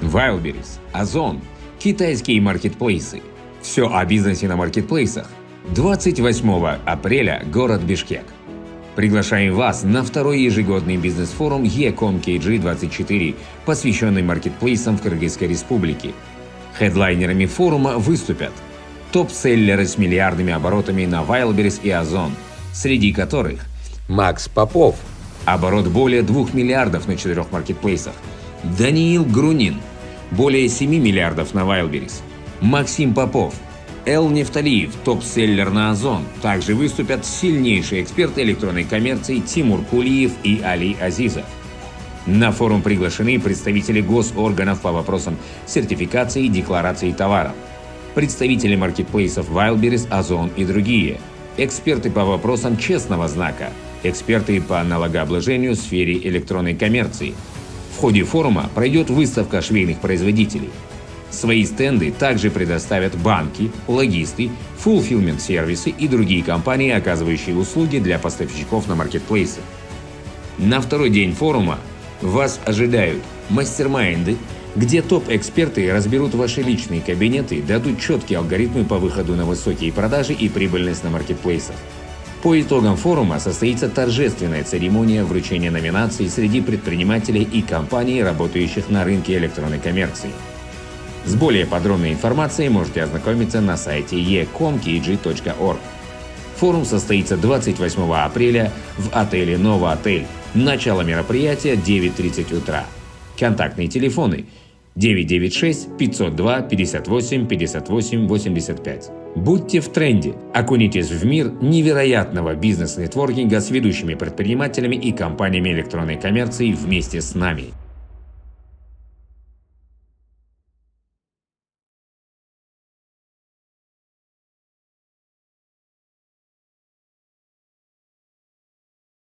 Wildberries, Озон, китайские маркетплейсы. Все о бизнесе на маркетплейсах. 28 апреля, город Бишкек. Приглашаем вас на второй ежегодный бизнес-форум E-Com-KG24, посвященный маркетплейсам в Кыргызской республике. Хедлайнерами форума выступят топ-селлеры с миллиардными оборотами на Wildberries и Озон, среди которых Макс Попов, оборот более 2 миллиардов на 4 маркетплейсах, Даниил Грунин, более 7 миллиардов на Wildberries, Максим Попов, Эл Нефталиев, топ-селлер на Озон. Также выступят сильнейшие эксперты электронной коммерции Тимур Кулиев и Али Азизов. На форум приглашены представители госорганов по вопросам сертификации и декларации товаров, представители маркетплейсов Wildberries, Озон и другие, эксперты по вопросам честного знака, эксперты по налогообложению в сфере электронной коммерции. В ходе форума пройдет выставка швейных производителей. Свои стенды также предоставят банки, логисты, фулфилмент-сервисы и другие компании, оказывающие услуги для поставщиков на маркетплейсы. На второй день форума вас ожидают мастер-майнды, где топ-эксперты разберут ваши личные кабинеты, дадут четкие алгоритмы по выходу на высокие продажи и прибыльность на маркетплейсах. По итогам форума состоится торжественная церемония вручения номинаций среди предпринимателей и компаний, работающих на рынке электронной коммерции. С более подробной информацией можете ознакомиться на сайте e-com-kg.org. Форум состоится 28 апреля в отеле «Нова Отель». Начало мероприятия 9:30 утра. Контактные телефоны 996 502 58 58 85. Будьте в тренде, окунитесь в мир невероятного бизнес-нетворкинга с ведущими предпринимателями и компаниями электронной коммерции вместе с нами.